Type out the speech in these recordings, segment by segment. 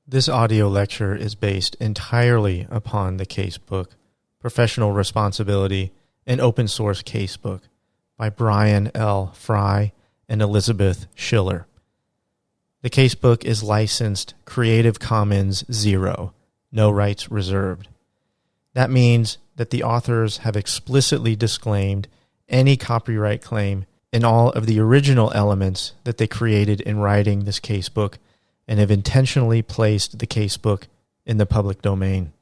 This audio lecture is based entirely upon the casebook, Professional Responsibility, and Open-Source Casebook by Brian L. Frye and Elizabeth Schiller. The casebook is licensed Creative Commons 0, no rights reserved. That means that the authors have explicitly disclaimed any copyright claim in all of the original elements that they created in writing this casebook, and have intentionally placed the casebook in the public domain.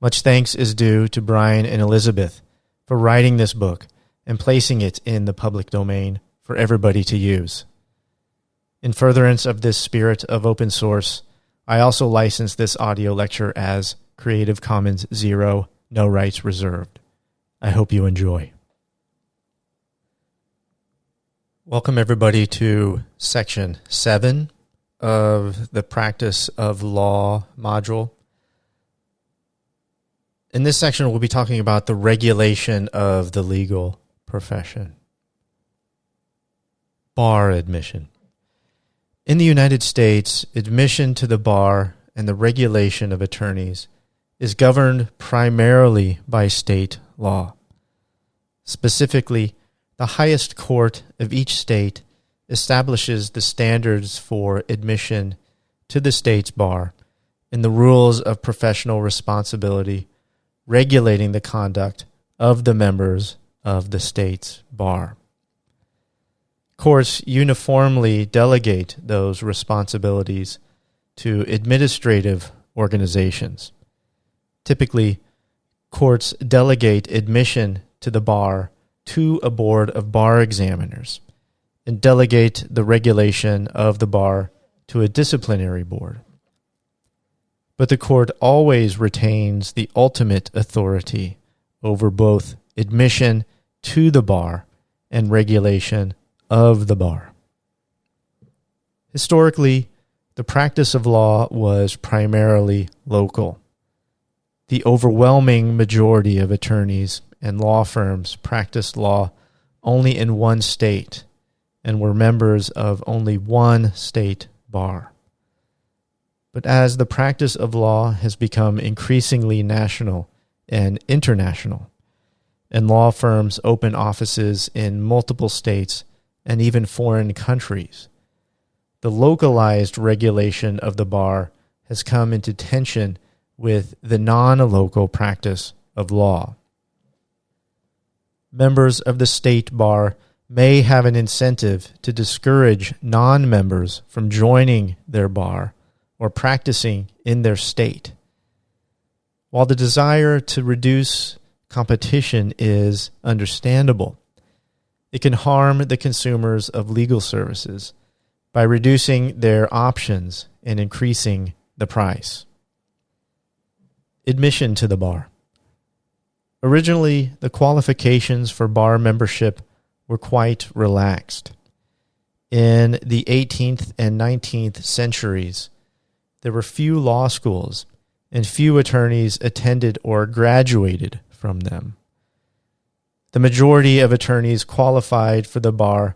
Much thanks is due to Brian and Elizabeth for writing this book and placing it in the public domain for everybody to use. In furtherance of this spirit of open source, I also license this audio lecture as Creative Commons 0, no rights reserved. I hope you enjoy. Welcome everybody to Section 7 of the Practice of Law module. In this section, we'll be talking about the regulation of the legal profession. Bar admission. In the United States, admission to the bar and the regulation of attorneys is governed primarily by state law. Specifically, the highest court of each state establishes the standards for admission to the state's bar and the rules of professional responsibility regulating the conduct of the members of the state's bar. Courts uniformly delegate those responsibilities to administrative organizations. Typically, courts delegate admission to the bar to a board of bar examiners and delegate the regulation of the bar to a disciplinary board. But the court always retains the ultimate authority over both admission to the bar and regulation of the bar. Historically, the practice of law was primarily local. The overwhelming majority of attorneys and law firms practiced law only in one state and were members of only one state bar. But as the practice of law has become increasingly national and international, and law firms open offices in multiple states and even foreign countries, the localized regulation of the bar has come into tension with the non-local practice of law. Members of the state bar may have an incentive to discourage non-members from joining their bar or practicing in their state. While the desire to reduce competition is understandable, it can harm the consumers of legal services by reducing their options and increasing the price. Admission to the bar. Originally, the qualifications for bar membership were quite relaxed. In the 18th and 19th centuries, there were few law schools, and few attorneys attended or graduated from them. The majority of attorneys qualified for the bar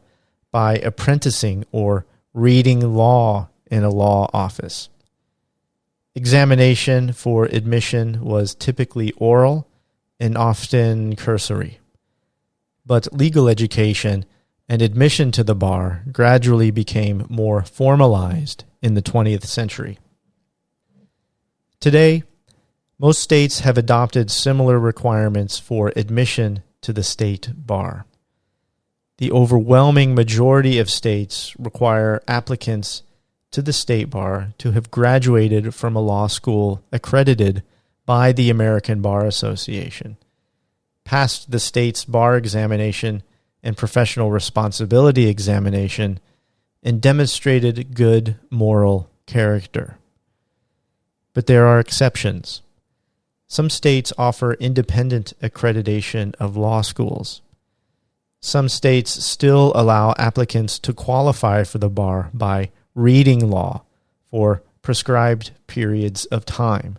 by apprenticing or reading law in a law office. Examination for admission was typically oral and often cursory. But legal education and admission to the bar gradually became more formalized in the 20th century. Today, most states have adopted similar requirements for admission to the state bar. The overwhelming majority of states require applicants to the state bar to have graduated from a law school accredited by the American Bar Association, passed the state's bar examination and professional responsibility examination, and demonstrated good moral character. But there are exceptions. Some states offer independent accreditation of law schools. Some states still allow applicants to qualify for the bar by reading law for prescribed periods of time,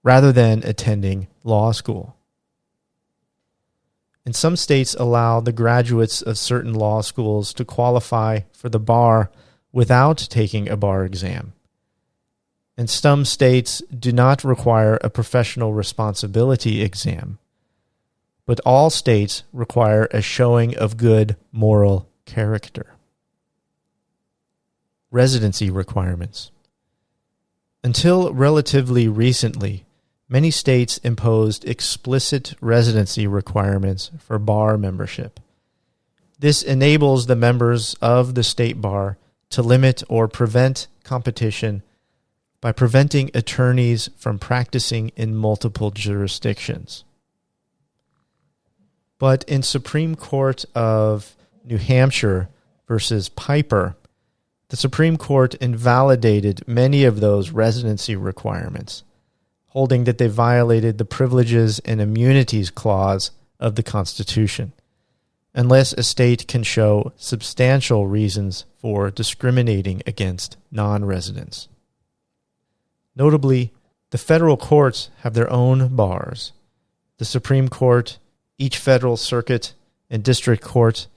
rather than attending law school. And some states allow the graduates of certain law schools to qualify for the bar without taking a bar exam, and some states do not require a professional responsibility exam, but all states require a showing of good moral character. Residency requirements. Until relatively recently, many states imposed explicit residency requirements for bar membership. This enables the members of the state bar to limit or prevent competition by preventing attorneys from practicing in multiple jurisdictions. But in Supreme Court of New Hampshire versus Piper, the Supreme Court invalidated many of those residency requirements, holding that they violated the Privileges and Immunities Clause of the Constitution, unless a state can show substantial reasons for discriminating against non-residents. Notably, the federal courts have their own bars. The Supreme Court, each federal circuit and district court,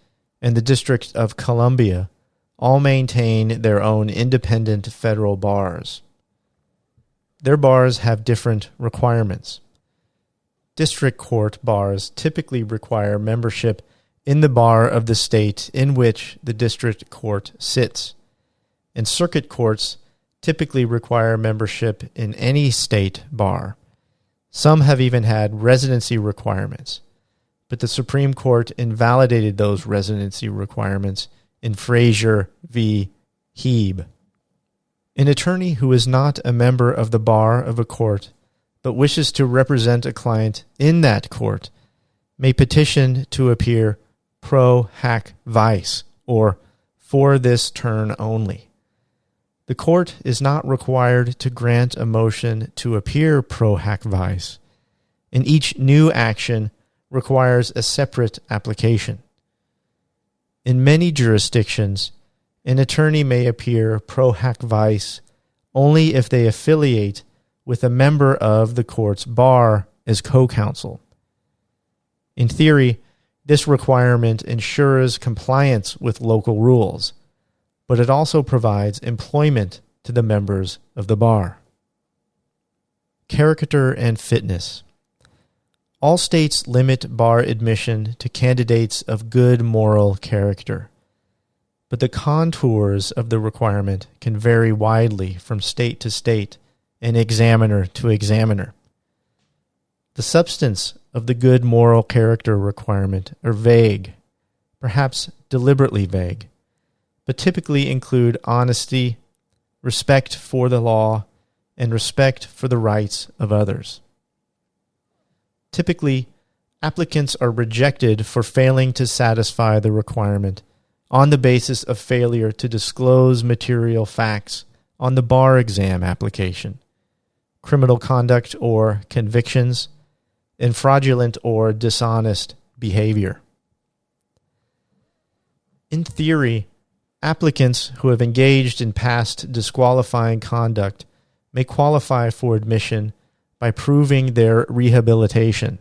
and the District of Columbia all maintain their own independent federal bars. Their bars have different requirements. District court bars typically require membership in the bar of the state in which the district court sits, and circuit courts typically require membership in any state bar. Some have even had residency requirements, but the Supreme Court invalidated those residency requirements in Frazier v. Heeb. An attorney who is not a member of the bar of a court but wishes to represent a client in that court may petition to appear pro hac vice, or for this turn only. The court is not required to grant a motion to appear pro hac vice, and each new action requires a separate application. In many jurisdictions, an attorney may appear pro hac vice only if they affiliate with a member of the court's bar as co-counsel. In theory, this requirement ensures compliance with local rules, but it also provides employment to the members of the bar. Character and fitness. All states limit bar admission to candidates of good moral character, but the contours of the requirement can vary widely from state to state and examiner to examiner. The substance of the good moral character requirement are vague, perhaps deliberately vague, but typically include honesty, respect for the law, and respect for the rights of others. Typically, applicants are rejected for failing to satisfy the requirement on the basis of failure to disclose material facts on the bar exam application, criminal conduct or convictions, and fraudulent or dishonest behavior. In theory, applicants who have engaged in past disqualifying conduct may qualify for admission by proving their rehabilitation.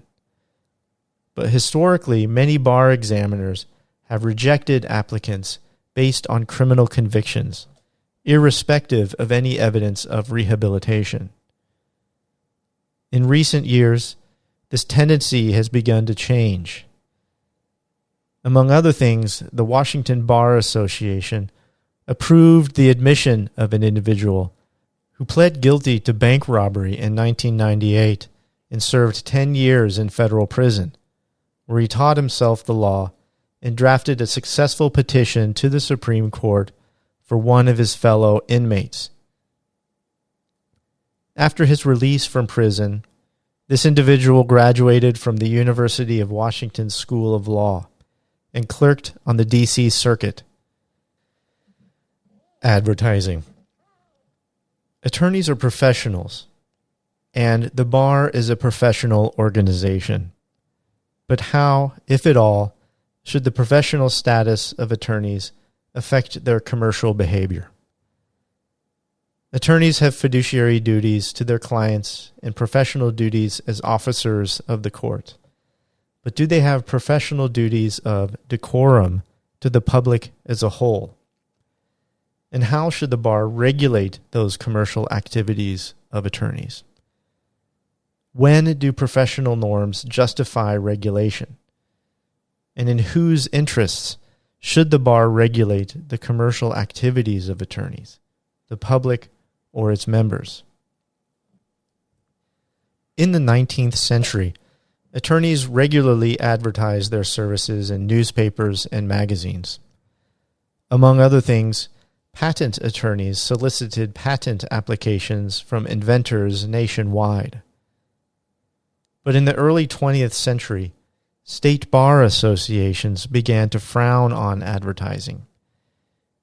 But historically, many bar examiners have rejected applicants based on criminal convictions, irrespective of any evidence of rehabilitation. In recent years, this tendency has begun to change. Among other things, the Washington Bar Association approved the admission of an individual who pled guilty to bank robbery in 1998 and served 10 years in federal prison, where he taught himself the law and drafted a successful petition to the Supreme Court for one of his fellow inmates. After his release from prison, this individual graduated from the University of Washington School of Law and clerked on the D.C. Circuit. Advertising. Attorneys are professionals, and the bar is a professional organization. But how, if at all, should the professional status of attorneys affect their commercial behavior? Attorneys have fiduciary duties to their clients and professional duties as officers of the court. But do they have professional duties of decorum to the public as a whole? And how should the bar regulate those commercial activities of attorneys? When do professional norms justify regulation? And in whose interests should the bar regulate the commercial activities of attorneys, the public or its members? In the 19th century, attorneys regularly advertised their services in newspapers and magazines. Among other things, patent attorneys solicited patent applications from inventors nationwide. But in the early 20th century, state bar associations began to frown on advertising.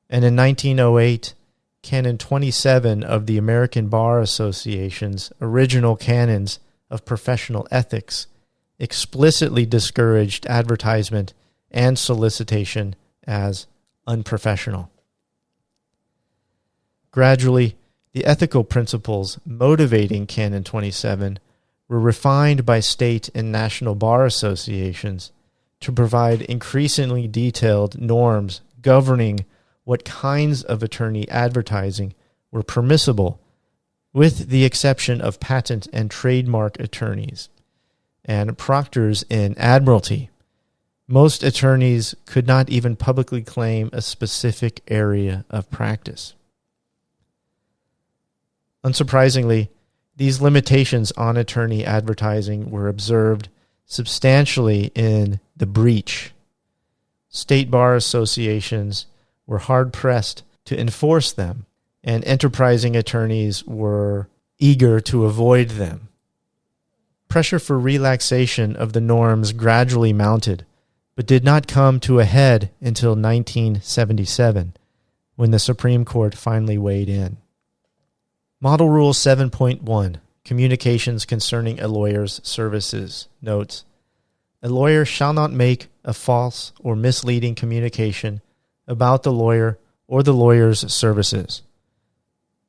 And in 1908, Canon 27 of the American Bar Association's original canons of professional ethics explicitly discouraged advertisement and solicitation as unprofessional. Gradually, the ethical principles motivating Canon 27 were refined by state and national bar associations to provide increasingly detailed norms governing what kinds of attorney advertising were permissible, with the exception of patent and trademark attorneys and proctors in admiralty. Most attorneys could not even publicly claim a specific area of practice. Unsurprisingly, these limitations on attorney advertising were observed substantially in the breach. State bar associations were hard-pressed to enforce them, and enterprising attorneys were eager to avoid them. Pressure for relaxation of the norms gradually mounted, but did not come to a head until 1977, when the Supreme Court finally weighed in. Model Rule 7.1, Communications Concerning a Lawyer's Services, notes, "A lawyer shall not make a false or misleading communication about the lawyer or the lawyer's services.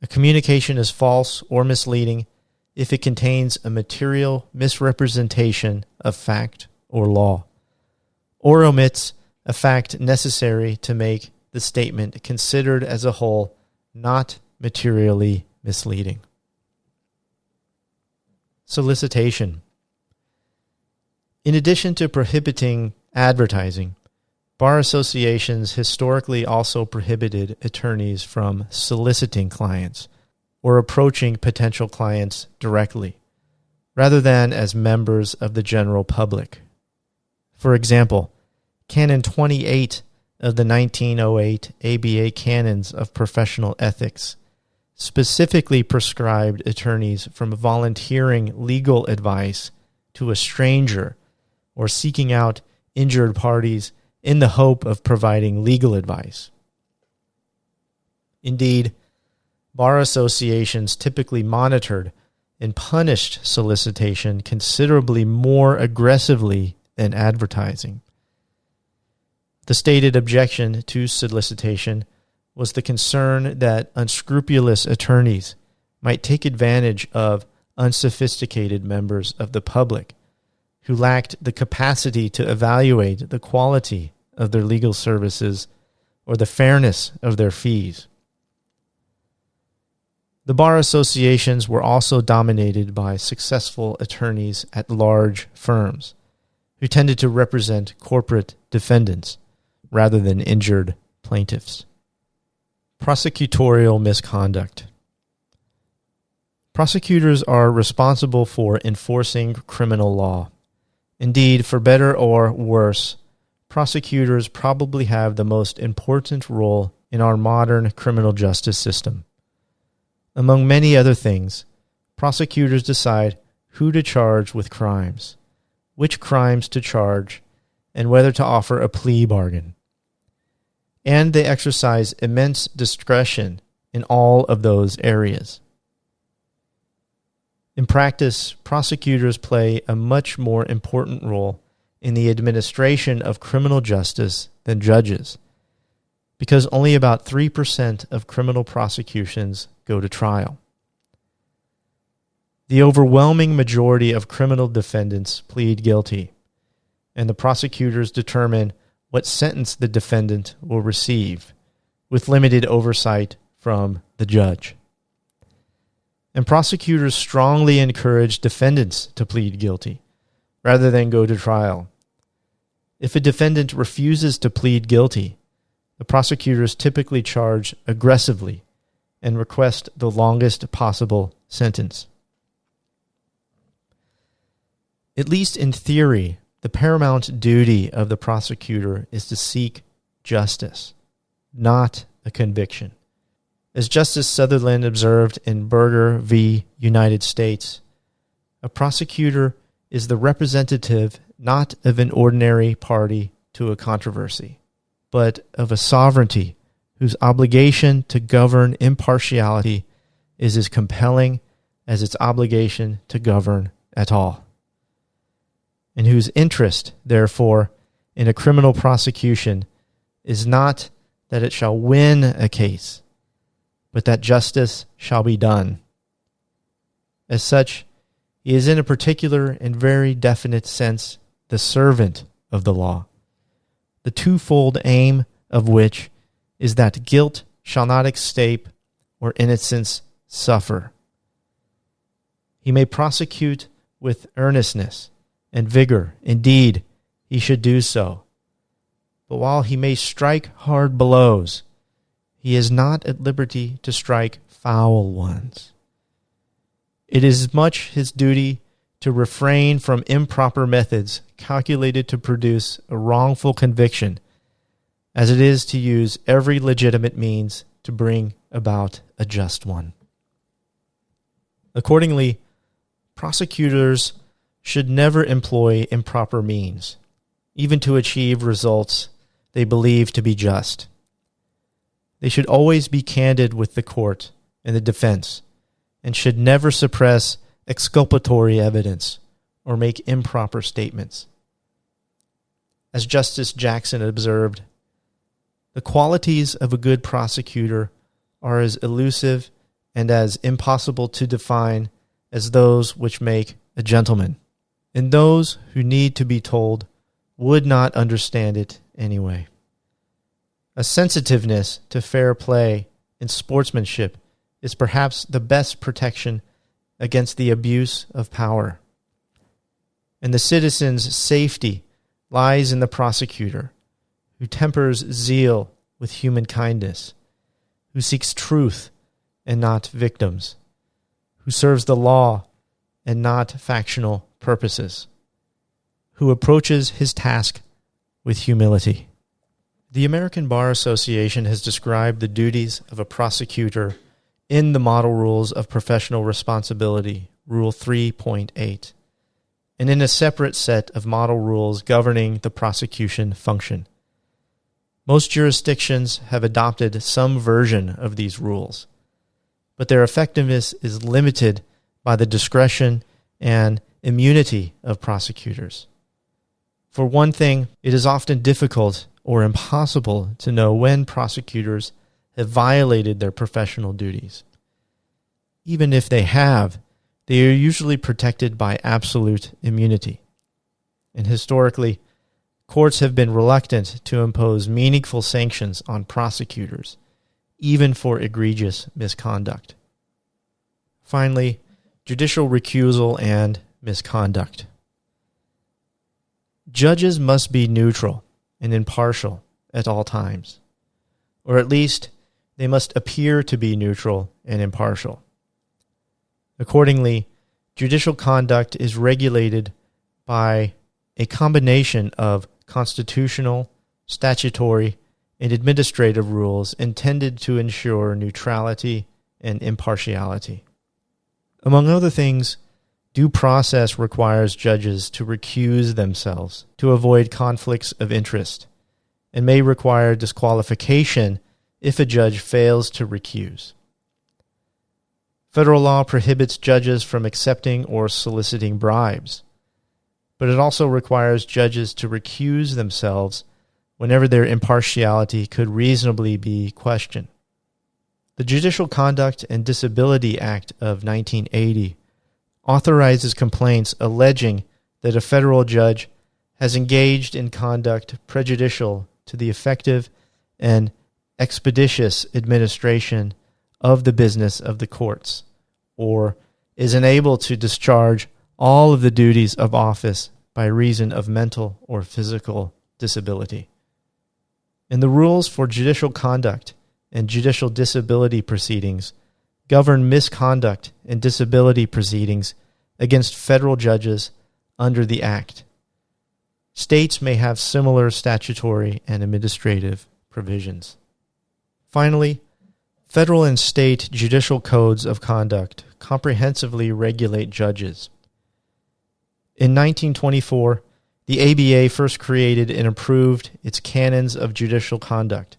A communication is false or misleading if it contains a material misrepresentation of fact or law, or omits a fact necessary to make the statement considered as a whole not materially misleading." Solicitation. In addition to prohibiting advertising, bar associations historically also prohibited attorneys from soliciting clients or approaching potential clients directly, rather than as members of the general public. For example, Canon 28 of the 1908 ABA Canons of Professional Ethics specifically prescribed attorneys from volunteering legal advice to a stranger or seeking out injured parties in the hope of providing legal advice. Indeed, bar associations typically monitored and punished solicitation considerably more aggressively than advertising. The stated objection to solicitation was the concern that unscrupulous attorneys might take advantage of unsophisticated members of the public who lacked the capacity to evaluate the quality of their legal services or the fairness of their fees. The bar associations were also dominated by successful attorneys at large firms who tended to represent corporate defendants rather than injured plaintiffs. Prosecutorial misconduct. Prosecutors are responsible for enforcing criminal law. Indeed, for better or worse, prosecutors probably have the most important role in our modern criminal justice system. Among many other things, prosecutors decide who to charge with crimes, which crimes to charge, and whether to offer a plea bargain. And they exercise immense discretion in all of those areas. In practice, prosecutors play a much more important role in the administration of criminal justice than judges, because only about 3% of criminal prosecutions go to trial. The overwhelming majority of criminal defendants plead guilty, and the prosecutors determine what sentence the defendant will receive, with limited oversight from the judge. And prosecutors strongly encourage defendants to plead guilty rather than go to trial. If a defendant refuses to plead guilty, the prosecutors typically charge aggressively and request the longest possible sentence. At least in theory, the paramount duty of the prosecutor is to seek justice, not a conviction. As Justice Sutherland observed in Berger v. United States, a prosecutor is the representative not of an ordinary party to a controversy, but of a sovereignty whose obligation to govern impartiality is as compelling as its obligation to govern at all, and whose interest, therefore, in a criminal prosecution is not that it shall win a case, but that justice shall be done. As such, he is in a particular and very definite sense the servant of the law, the twofold aim of which is that guilt shall not escape or innocence suffer. He may prosecute with earnestness and vigor. Indeed, he should do so. But while he may strike hard blows, he is not at liberty to strike foul ones. It is as much his duty to refrain from improper methods calculated to produce a wrongful conviction as it is to use every legitimate means to bring about a just one. Accordingly, prosecutors should never employ improper means, even to achieve results they believe to be just. They should always be candid with the court and the defense, and should never suppress exculpatory evidence or make improper statements. As Justice Jackson observed, the qualities of a good prosecutor are as elusive and as impossible to define as those which make a gentleman, and those who need to be told would not understand it anyway. A sensitiveness to fair play and sportsmanship is perhaps the best protection against the abuse of power. And the citizen's safety lies in the prosecutor, who tempers zeal with human kindness, who seeks truth and not victims, who serves the law and not factional purposes, who approaches his task with humility. The American Bar Association has described the duties of a prosecutor in the Model Rules of Professional Responsibility, Rule 3.8, and in a separate set of model rules governing the prosecution function. Most jurisdictions have adopted some version of these rules, but their effectiveness is limited by the discretion and immunity of prosecutors. For one thing, it is often difficult or impossible to know when prosecutors have violated their professional duties. Even if they have, they are usually protected by absolute immunity. And historically, courts have been reluctant to impose meaningful sanctions on prosecutors, even for egregious misconduct. Finally, judicial recusal and misconduct. Judges must be neutral and impartial at all times, or at least they must appear to be neutral and impartial. Accordingly, judicial conduct is regulated by a combination of constitutional, statutory, and administrative rules intended to ensure neutrality and impartiality. Among other things, due process requires judges to recuse themselves to avoid conflicts of interest, and may require disqualification if a judge fails to recuse. Federal law prohibits judges from accepting or soliciting bribes, but it also requires judges to recuse themselves whenever their impartiality could reasonably be questioned. The Judicial Conduct and Disability Act of 1980 authorizes complaints alleging that a federal judge has engaged in conduct prejudicial to the effective and expeditious administration of the business of the courts, or is unable to discharge all of the duties of office by reason of mental or physical disability. And the rules for judicial conduct and judicial disability proceedings govern misconduct and disability proceedings against federal judges under the Act. States may have similar statutory and administrative provisions. Finally, federal and state judicial codes of conduct comprehensively regulate judges. In 1924, the ABA first created and approved its Canons of Judicial Conduct,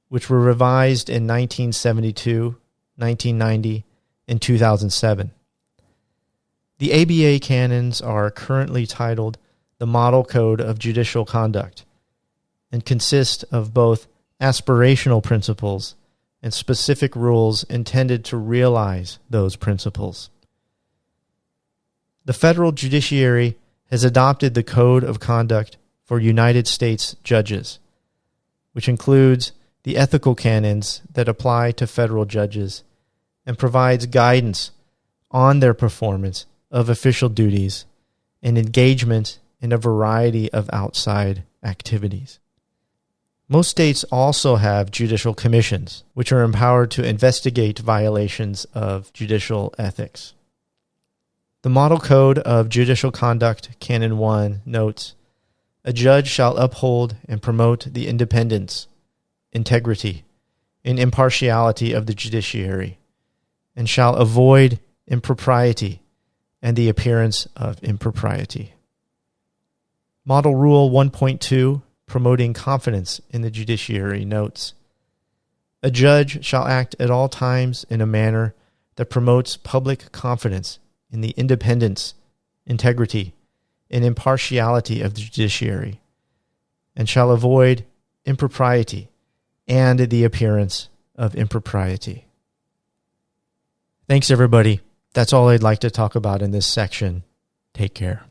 which were revised in 1972, 1990, and 2007. The ABA canons are currently titled the Model Code of Judicial Conduct and consist of both aspirational principles and specific rules intended to realize those principles. The federal judiciary has adopted the Code of Conduct for United States judges, which includes the ethical canons that apply to federal judges and provides guidance on their performance of official duties and engagement in a variety of outside activities. Most states also have judicial commissions, which are empowered to investigate violations of judicial ethics. The Model Code of Judicial Conduct, Canon 1, notes, "A judge shall uphold and promote the independence, integrity, and impartiality of the judiciary, and shall avoid impropriety and the appearance of impropriety." Model Rule 1.2, Promoting Confidence in the Judiciary, notes, "A judge shall act at all times in a manner that promotes public confidence in the independence, integrity, and impartiality of the judiciary, and shall avoid impropriety and the appearance of impropriety." Thanks, everybody. That's all I'd like to talk about in this section. Take care.